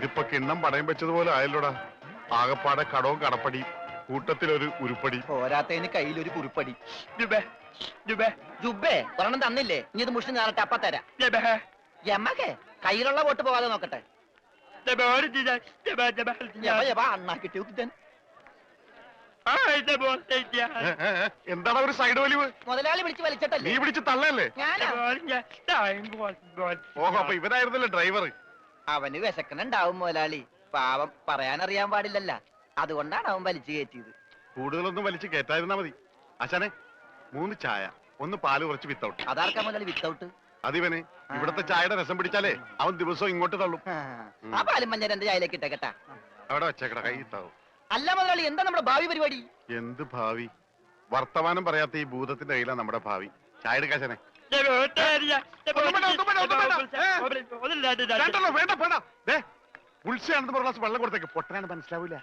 ഇതിപ്പോ കിണ്ണം പടയം വെച്ചതുപോലെ ആയല്ലോടാ. ആകപ്പാടെ കടവും കടപ്പടി, കൂട്ടത്തിലൊരു ഉരുപ്പടി. പോരാത്തതിന് കയ്യിലൊരു കുറിപ്പടി. ജുബേ ഒരെണ്ണം തന്നില്ലേ? ഇനി ഇത് മുഷിന് നേരട്ടെ അപ്പ തരാം. എമ്മക്കെ കയ്യിലുള്ള വോട്ട് പോവാതെ നോക്കട്ടെ. അണ്ണാക്കിട്ട് എന്താണ് ഒരു സൈഡ് വലിവ്? മുതലാളി വിളിച്ച് വലിച്ചിട്ടല്ലേ? നീ പിടിച്ച് തള്ളല്ലേ? ഓഹോ, അപ്പൊ ഇവനായിരുന്നല്ലേ ഡ്രൈവർ? അവന് വിശക്കണുണ്ടാവും മുതലാളി. പാവം പറയാനറിയാൻ പാടില്ലല്ല, അതുകൊണ്ടാണ് അവൻ വലിച്ചു കയറ്റിയത്. കൂടുതലൊന്നും വലിച്ചു കയറ്റായിരുന്നാ മതി. ആശാനെ, 3 ചായ, 1 പാല്, കുറച്ച് വിത്തൗട്ട്. അതാർക്കാ മുതലാളി വിത്തൗട്ട്? അതിവന് ഇവിടത്തെ ചായയുടെ രസം പിടിച്ചാലേ അവൻ ദിവസവും ഇങ്ങോട്ട് തള്ളും. ആ പാലും മഞ്ഞ 2 ചായയിലേക്ക് ഇട്ടേക്കട്ടാ. അവിടെ വെച്ചേക്കട, കൈ ഇട്ടാവും. അല്ല മുതലാളി, എന്താ നമ്മുടെ ഭാവി പരിപാടി? എന്ത് ഭാവി? വർത്തമാനം പറയാത്ത ഈ ഭൂതത്തിന്റെ കയ്യിലാണ് നമ്മുടെ ഭാവി. ചായ എടുക്കാശനെ. ഉത്സയാണെന്ന് പറഞ്ഞ വെള്ളം കൊടുത്തേക്ക്. പൊട്ടനാണ് മനസ്സിലാവൂല.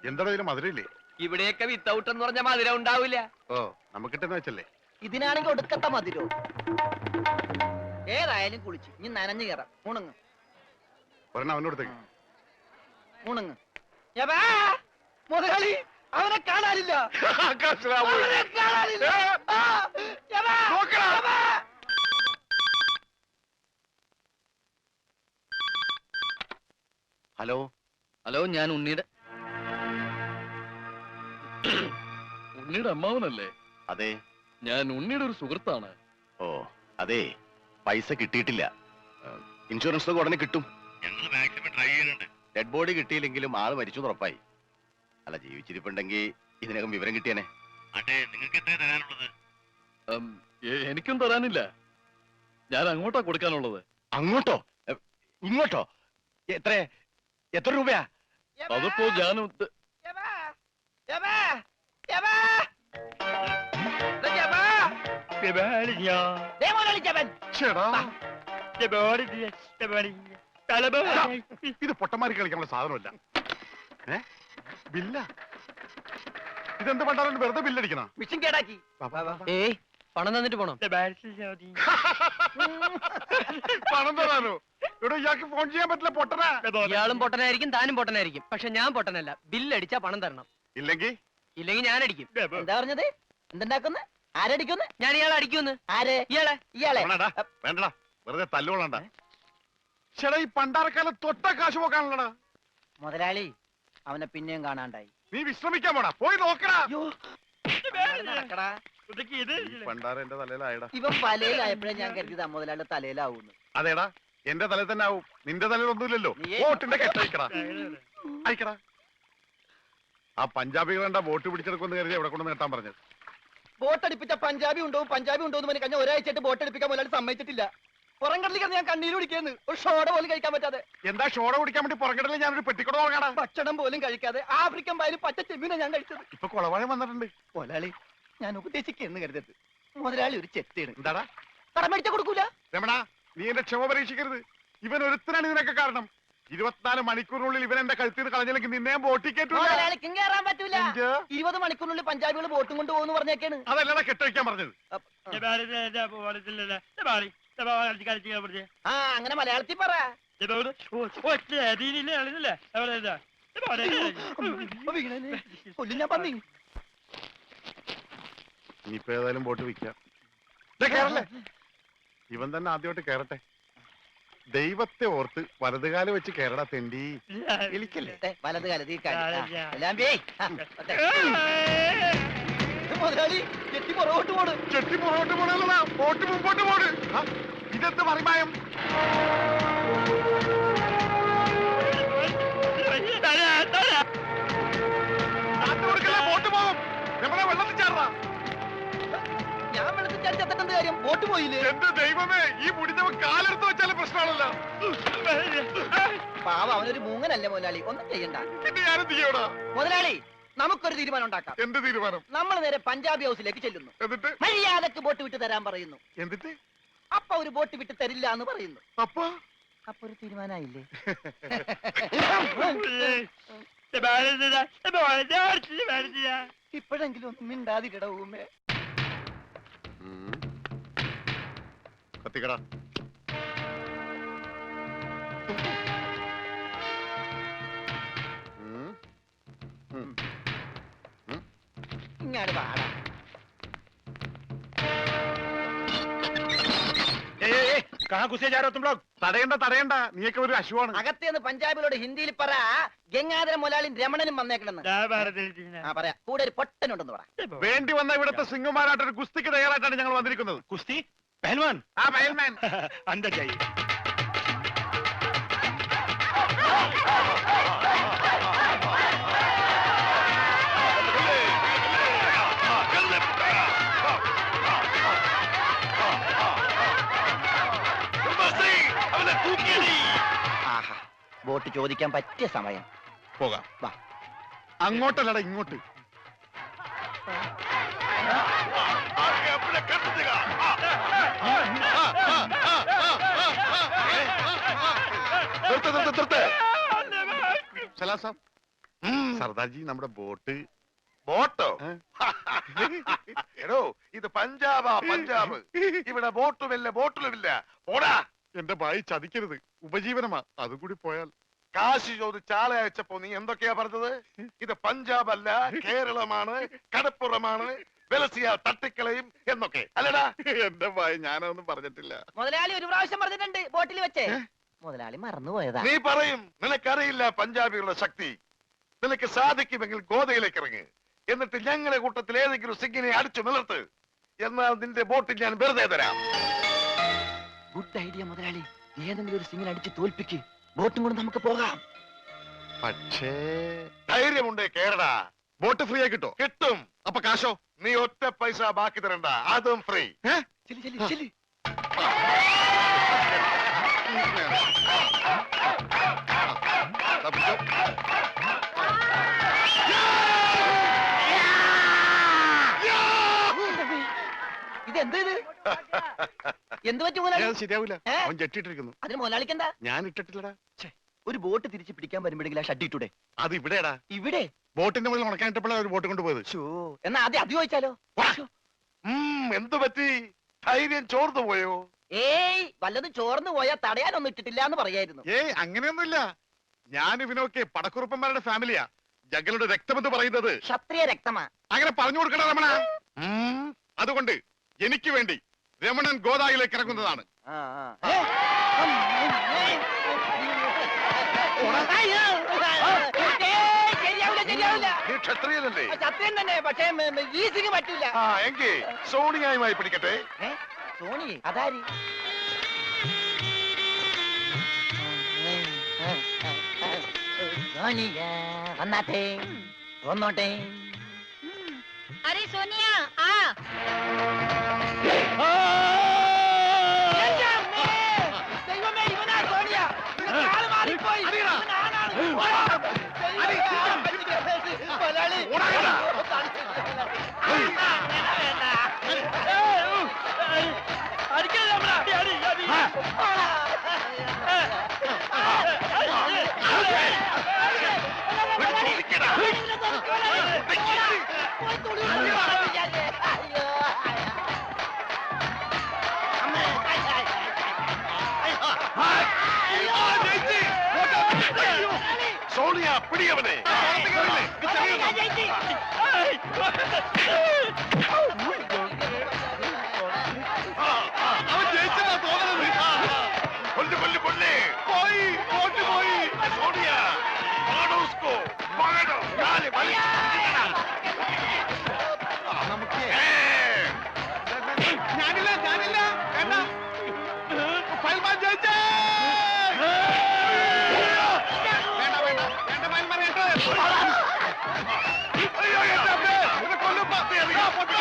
എന്താ ഇതിന് മധുരയില്ലേ? ഇവിടെയൊക്കെ വിത്തൗട്ട് എന്ന് പറഞ്ഞ മധുരം ഉണ്ടാവില്ല. ഓ, നമുക്കിട്ടെന്ന് വെച്ചല്ലേ. ഇതിനാണെങ്കിൽ ഒടുക്കത്ത മധുരോ. ഏതായാലും കുളിച്ച് ഇനി നനഞ്ഞു കയറാം. മുണുങ്ങ് ഒരെണ്ണം അവനോടത്തേക്ക്. മുണുങ്ങ്. മുതലാളി, അവനെ കാണാനില്ല. ഹലോ ഹലോ, ഞാൻ ഉണ്ണിയുടെ അമ്മാവനല്ലേ? അതെ, ഞാൻ ഉണ്ണിയുടെ ഒരു സുഹൃത്താണ്. ഓ അതെ, പൈസ കിട്ടിയിട്ടില്ല. ഇൻഷുറൻസ് ഉടനെ കിട്ടും. ഞങ്ങൾ മാക്സിമം ട്രൈ ചെയ്യുന്നുണ്ട്. ഡെഡ് ബോഡി കിട്ടിയില്ലെങ്കിലും ആള് മരിച്ചു ഉറപ്പായി. അല്ല, ജീവിച്ചിരിപ്പുണ്ടെങ്കിൽ ഇതിനകം വിവരം കിട്ടിയനെ. അതെ, നിങ്ങൾക്ക് എത്ര തരാനുള്ളത്? എനിക്കും തരാനില്ല. ഞാൻ അങ്ങോട്ടാ കൊടുക്കാനുള്ളത്. അങ്ങോട്ടോ ഇങ്ങോട്ടോ? എത്ര രൂപയാ? അതിപ്പോ ഞാൻ ഇത് പൊട്ടന്മാരി കളിക്കാനുള്ള സാധനമല്ല. ബില്ല ഇതെന്ത് പണ്ടാലും വെറുതെ ബില്ലടിക്കണ? മിഷൻ കേടാക്കി. പണം തന്നിട്ട് പോണം. പണം തരാനോ? ഇവിടെ ഇയാൾക്ക് ഫോൺ ചെയ്യാൻ പറ്റില്ല. പൊട്ടനാ. ഇയാളും പൊട്ടനായിരിക്കും, താനും പൊട്ടനായിരിക്കും. പക്ഷെ ഞാൻ പൊട്ടനല്ല. ബില്ലടിച്ചാ പണം തരണം. ഇല്ലെങ്കിൽ ഞാൻ അടിക്കും. എന്താ പറഞ്ഞത്? എന്തുണ്ടാക്കുന്നു? ആരടിക്കുന്നു? ഞാൻ ഇയാളെ അടിക്കുന്നു. ആരെ? ഇയാളെ. വേണ്ടടാ, വെറുതെ തല്ലുകൊള്ളണ്ട. ചേട്ടാ, ഈ പണ്ടാരക്കാലം തൊട്ട കാശ് പോക്കാണല്ലടാ. മുതലാളി, അവനെ പിന്നെയും കാണാണ്ടായി. നീ വിശ്രമിക്കാൻ പോടാ, പോയി നോക്കടാ. പണ്ടാര എന്റെ തലയിലായടാ. ഇവൻ തലയിലായപ്പോഴേ ഞാൻ കരുതിയത് മുതലാളിയുടെ തലയിലാവൂന്ന്. അതേടാ, എന്റെ തലയിൽ തന്നെ ആവും. നിന്റെ തലയിൽ ഒന്നുമില്ലല്ലോ. വോട്ടിന്റെ കെട്ടയക്കടാ, അയക്കടാ. ആ പഞ്ചാബികൾ എന്താ വോട്ട് പിടിച്ചെടുക്കുമെന്ന് കരുതി എവിടെ കൊണ്ട് നേട്ടാൻ പറഞ്ഞത്? ബോട്ടടിപ്പിച്ച പഞ്ചാബി ഉണ്ടോന്ന് പറഞ്ഞ് കഴിഞ്ഞ ഒരാഴ്ചയായിട്ട് ബോട്ടടിപ്പിക്കാൻ മുതലാളി സമ്മതിച്ചിട്ടില്ല. പുറംകടലിൽ ഞാൻ കണ്ണീര് കുടിക്കുന്നു. ഒരു ഷോട പോലും കഴിക്കാൻ പറ്റാതെ. എന്താ ഷോട കുടിക്കാൻ വേണ്ടി പുറംകടലിൽ ഞാനൊരു പെട്ടിക്കൂടെ നോക്കണ? ഭക്ഷണം പോലും കഴിക്കാതെ ആഫ്രിക്കൻ പായലും പച്ച ചെമ്മീനെ ഞാൻ കഴിച്ചത്. ഇപ്പൊ കൊളവാഴം വന്നിട്ടുണ്ട്. മുതലാളി, ഞാൻ ഉപദേശിക്കുന്നു കരുതരുത്. മുതലാളി ഒരു ചെത്തേണ്. എന്താടാ? കടം മേടിച്ച കൊടുക്കൂല. രമണ, നീ എന്റെ ക്ഷമ പരീക്ഷിക്കരുത്. ഇവൻ ഒരുത്തനാണ് ഇതിനൊക്കെ കാരണം. 24 മണിക്കൂറിനുള്ളിൽ ഇവൻ എന്റെ കഴുത്തിൽ കളഞ്ഞില്ലെങ്കിൽ നിന്നെ ബോട്ടിക്കേറ്റൂല. മുതലാളിക്കും കയറാൻ പറ്റൂല. 20 മണിക്കൂറിനുള്ളിൽ പഞ്ചാബികൾ ബോട്ടും കൊണ്ട് പോകുന്നു പറഞ്ഞേക്കാണ്. അതല്ലടാ കെട്ടഴിക്കാൻ പറഞ്ഞത്. ആ, അങ്ങനെ മലയാളത്തിൽ പറ. ഞാൻ പന്നി. ഇനിയിപ്പോ ഏതായാലും ബോട്ട് വിൽക്കാം. ഇവൻ തന്നെ ആദ്യമായിട്ട് കേറട്ടെ. ദൈവത്തെ ഓർത്ത് വലതുകാലം വെച്ച് കേരള തെണ്ടി. വിളിക്കല്ലേ വലത് കാലത്ത് മുതലാളി ചെട്ടി പുറകോട്ട് പോണ്. ചെട്ടി പുറകോട്ട് പോണല്ലടാ, ബോട്ട് മുമ്പോട്ട് പോണ്. ഇതെന്ത് മറിമായം? ബോട്ട് പോകും. നമ്മളെ വെള്ളത്തിൽ ചാടാ. ഞാൻ വെള്ളത്തിൽ ചാടിച്ചെത്തേണ്ട കാര്യം? ബോട്ട് പോയില്ലേ? എന്ത് ദൈവമേ, ഈ മുടിഞ്ഞവൻ കാലെടുത്ത് വെച്ചാലും പ്രശ്നമാണല്ലോ. പാവ, അവനൊരു മൂങ്ങനല്ലേ മുതലാളി, ഒന്നും ചെയ്യണ്ട. പിന്നെ ഞാനും ചെയ്യടാ. മുതലാളി, നമുക്കൊരു തീരുമാനം ഉണ്ടാക്കാം. എന്ത് തീരുമാനം? നമ്മൾ നേരെ പഞ്ചാബി ഹൗസിലേക്ക് ചെല്ലുന്നു. എന്നിട്ട് മര്യാദക്ക് ബോട്ട് വിട്ട് തരാൻ പറയുന്നു. എന്നിട്ട് അപ്പ ഒരു ബോട്ട് വിട്ട് തരില്ല എന്ന് പറയുന്നു. അപ്പൊ ഒരു തീരുമാനമായില്ലേ? ഇപ്പോഴെങ്കിലും ഒന്നും മിണ്ടാതിരിട ഊമേ. കത്തിക്കടാ. അങ്ങോട്ട് പാടാം. തടയണ്ട നീയൊക്കെ ഒരു അശുവാണ്. അകത്തേന്ന് പഞ്ചാബിലോട് ഹിന്ദിയിൽ പറ ഗംഗാധര മുലാളിയും രമണനും വന്നേക്കണെന്ന്. ആ പറയാ, കൂടെ ഒരു പൊട്ടനുണ്ടെന്ന് പറ. വേണ്ടി വന്ന ഇവിടുത്തെ സിംഗുമാരായിട്ട് ഒരു കുസ്തിക്ക് തയ്യാറായിട്ടാണ് ഞങ്ങൾ വന്നിരിക്കുന്നത്. കുസ്തി പഹൽവാൻ ആ പയൽമാൻ अंदर जाइए ആഹാ, വോട്ട് ചോദിക്കാൻ പറ്റിയ സമയം. പോകാം. വാ. അങ്ങോട്ടല്ലടാ ഇങ്ങോട്ട്. സലാം സാബ്. സർദാർജി നമ്മുടെ ബോട്ട്. ബോട്ടോ? എടോ ഇത് പഞ്ചാബാ പഞ്ചാബ്. ഇവിടെ ബോട്ടുമില്ല ബോട്ടിലുമില്ല. പോടാ. എന്റെ ഭായി ചതിക്കരുത്, ഉപജീവനമാ. അതും കൂടി പോയാൽ. കാശ് ചോദിച്ച് ആളെ അയച്ചപ്പോ നീ എന്തൊക്കെയാ പറഞ്ഞത്? ഇത് പഞ്ചാബ് അല്ല, കേരളമാണ്, കടപ്പുറമാണ്, വെലസിയ തട്ടിക്കളയും എന്നൊക്കെ അല്ലടാ. എന്റെ ഭായി ഞാനതൊന്നും പറഞ്ഞിട്ടില്ല. മുതലാളി ഒരു പ്രാവശ്യം പറഞ്ഞിട്ടുണ്ട് ബോട്ടിൽ വെച്ചേ. മുതലാളി മറന്നുപോയതാ. നീ പറയും നിനക്കറിയില്ല പഞ്ചാബികളുടെ ശക്തി. നിനക്ക് സാധിക്കുമെങ്കിൽ ഗോതയിലേക്ക് ഇറങ്ങ്. എന്നിട്ട് ഞങ്ങളുടെ കൂട്ടത്തിൽ ഏതെങ്കിലും സിംഗിനെ അടിച്ചു നിലർത്ത്. എന്നാൽ നിന്റെ ബോട്ടിൽ ഞാൻ വെറുതെ തരാം. ഗുഡ് ഐഡിയ മുതലാളി. ഏതെങ്കിലും ഒരു സിംഗിനെ അടിച്ച് തോൽപ്പിക്ക്. ബോട്ടും കൊണ്ട് നമുക്ക് പോകാം. പക്ഷേ ധൈര്യമുണ്ടേ കേരള. ബോട്ട് ഫ്രീ ആയി കിട്ടോ? കിട്ടും. അപ്പൊ കാശോ? നീ ഒറ്റ പൈസ ബാക്കി തരണ്ട, അതും ഫ്രീ. ചെല്ലി ചെല്ലി ചെല്ലി. ഇതെന്ത് ഇത്? എന്ത് പറ്റും മുതലാളി? ശരിയാവില്ല. ഏ? അവൻ ജെട്ടിട്ടിരിക്കുന്നു. അതിന് മുതലാളിക്ക് എന്താ? ഞാൻ ഇട്ടിട്ടില്ലടാ. ഒരു ബോട്ട് തിരിച്ച് പിടിക്കാൻ വരുമ്പോഴെങ്കിലും ആ ഷഡ് ഇട്ടൂടെ? അത് ഇവിടെടാ. ഇവിടെ ബോട്ടിന്റെ മുകളിൽ ഉണക്കാനിട്ടപ്പോഴാണ് ഒരു ബോട്ട് കൊണ്ടുപോയത്. എന്നാ ആദ്യം അത് ചോദിച്ചാലോ? എന്തു പറ്റി? ധൈര്യം ചോർന്നു പോയോ? ഏയ്, വല്ലതും ചോർന്നു പോയാ തടയാനൊന്നും ഇട്ടിട്ടില്ല എന്ന് പറയായിരുന്നു. ഏയ് അങ്ങനെയൊന്നുമില്ല. ഞാൻ ഇവനൊക്കെ പടക്കുറുപ്പന്മാരുടെ ഫാമിലിയാ. ജഗലുടെ രക്തമെന്ന് പറയുന്നത് ക്ഷത്രിയ രക്തമാ. അങ്ങനെ പറഞ്ഞു കൊടുക്കണ രമണ. അതുകൊണ്ട് എനിക്ക് വേണ്ടി രമണൻ ഗോദായിലേക്ക് ഇറങ്ങുന്നതാണ്. ആ, ആ. ഏ? ശരിയാവില്ല ശരിയാവില്ല. നീ ക്ഷത്രിയനല്ലേ? സത്യം തന്നെ, പക്ഷേ ഈസിക്ക് പറ്റില്ല. ആ എങ്കിൽ സോണിയായുമായി പിടിക്കട്ടെ. സോണി അതാരി? സോണിയ വന്നാട്ടെ, വന്നോട്ടെ. अरे सोनिया आ ദൈവമേ, ഇവനാ സോണിയ. ഇവന് കാല് മാറിപ്പോയി. ഇവനാണാണ്. മുതലാളി. സോണിയ പിടിയവനെ. അവൻ ജയിച്ചെന്നാ തോന്നുന്നത്. കൊല്ല് കൊല്ല് കൊല്ല്. പോയി, ബോട്ട് പോയി. സോണിയ പാടോ ഉസ്കോ, പാടോ. കാല് വലിച്ച് പിടിക്കണം. ഞാനില്ല വേണ്ട. ഫയൽമാൻ ജയിച്ചേ. വേണ്ട ഫയൽമാൻ കേട്ടോ. അയ്യോ എന്റെ അമ്മേ, എന്നെ കൊല്ലും. പത്തി അധികം പൊട്ടി.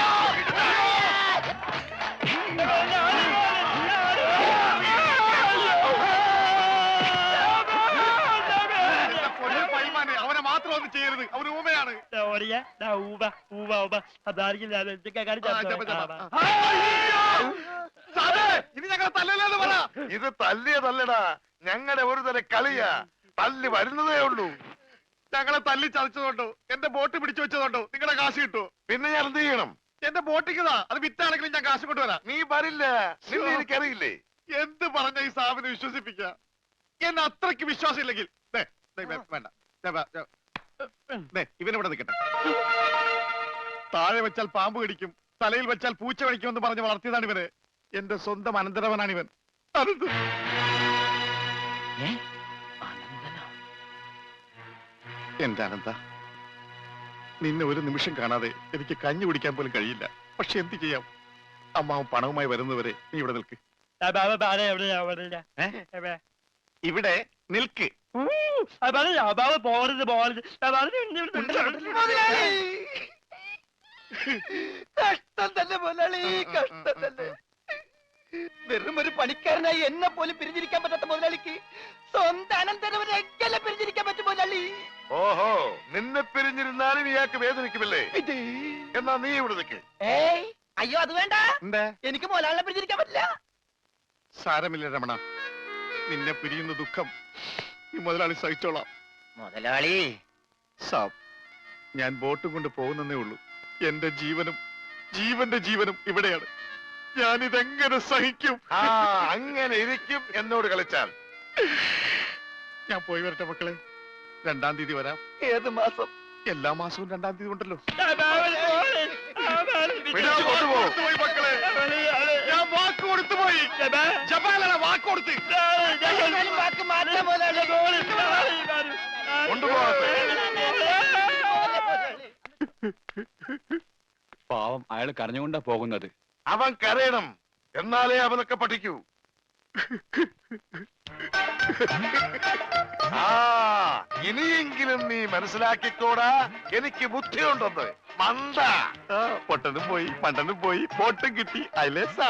അവനെ മാത്രം ഒന്നും ചെയ്യരുത്. അവന് ഊമയാണ്. ഇനി ഞങ്ങളെ തല്ലല്ലെന്ന് പറ. ഇത് തല്ലിയതല്ലടാ, ഞങ്ങളുടെ ഒരു തരം കളിയാ. തല്ലി വരുന്നതേ ഉള്ളൂ. ഞങ്ങളെ തല്ലി ചതച്ചതുകൊണ്ടോ എന്റെ ബോട്ട് പിടിച്ചു വെച്ചതുകൊണ്ടോ നിങ്ങളുടെ കാശ് കിട്ടുമോ? പിന്നെ ഞാൻ എന്ത് ചെയ്യണം? എന്റെ ബോട്ടിക്കതാ, അത് വിറ്റാണെങ്കിലും ഞാൻ കാശ് കൊണ്ടുവരാം. നീ വരില്ല. നിന്നെ എനിക്കറിയില്ലേ? എന്ത് പറഞ്ഞ ഈ സാബിനെ വിശ്വസിപ്പിക്ക? എന്നെ അത്രയ്ക്ക് വിശ്വാസം ഇല്ലെങ്കിൽ വേണ്ട ഇവനിവിടെ നിൽക്കട്ടെ. താഴെ വെച്ചാൽ പാമ്പ് കടിക്കും, തലയിൽ വെച്ചാൽ പൂച്ച കടിക്കുമെന്ന് പറഞ്ഞ് വളർത്തിയതാണ് ഇവര്. എന്റെ സ്വന്തം അനന്തരവനാണ് ഇവൻ. അനന്ത. എന്റെ അനന്ത, നിന്നെ ഒരു നിമിഷം കാണാതെ എനിക്ക് കഞ്ഞി കുടിക്കാൻ പോലും കഴിയില്ല. പക്ഷെ എന്ത് ചെയ്യാം, അമ്മാവൻ പണവുമായി വരുന്നവരെ നീ ഇവിടെ നിൽക്ക്. ഇവിടെ നിൽക്ക്. കഷ്ടം തന്നെ മുതലാളി, കഷ്ടം തന്നെ. വെറും ഒരു പണിക്കാരനായി എന്നെ പോലും പിരിഞ്ഞിരിക്കാൻ പറ്റാത്ത മുതലാളിക്ക് സ്വന്തം അനന്തരവനെ എങ്ങനെ പിരിഞ്ഞിരിക്കാൻ പറ്റും മുതലാളി? ഓഹോ, നിന്നെ പിരിഞ്ഞിരുന്നാലും ഇയാൾക്ക് വേദനിക്കുമല്ലേ? എന്നാ നീ ഇവിടെ നിൽക്ക്. ഏയ് അയ്യോ, അത് വേണ്ട. എന്താ? എനിക്ക് മുതലാളിനെ പിരിഞ്ഞിരിക്കാൻ പറ്റില്ല. സാരമില്ല രമണ, നിന്നെ പിരിയുന്ന ദുഃഖം ഈ മുതലാളി സഹിച്ചോളാം. മുതലാളി സാബ്, ഞാൻ ബോട്ടും കൊണ്ട് പോകുന്നേ ഉള്ളൂ. എന്റെ ജീവനും ജീവന്റെ ജീവനും ഇവിടെയാണ്. ഞാനിതെങ്ങനെ സഹിക്കും? ആ, അങ്ങനെ ഇരിക്കും എന്നോട് കളിച്ചാൽ. ഞാൻ പോയി വരട്ടെ മക്കളെ. 2-ാം തീയതി വരാം. ഏത് മാസം? എല്ലാ മാസവും 2-ാം തീയതി ഉണ്ടല്ലോ. പിടിച്ചു കൊണ്ടുപോ. പോയി മക്കളെ, ഞാൻ വാക്ക് കൊടുത്തു പോയി. ജപാലല്ല, വാക്ക് കൊടുത്ത്. എന്നാലും വാക്ക് മാറ്റാം മുതലാളി. കൊണ്ടുപോകട്ടെ. പാവം, അയാൾ കരഞ്ഞുകൊണ്ടാ പോകുന്നത്. അവൻ കരയണം, എന്നാലേ അവനൊക്കെ പഠിക്കൂ. ആ, ഇനിയെങ്കിലും നീ മനസ്സിലാക്കിക്കോടാ, എനിക്ക് ബുദ്ധിയുണ്ടെന്ന്. മണ്ട. പൊട്ടനും പോയി, പണ്ടനും പോയി, ബോട്ടും കിട്ടി. അല്ലേ സാ?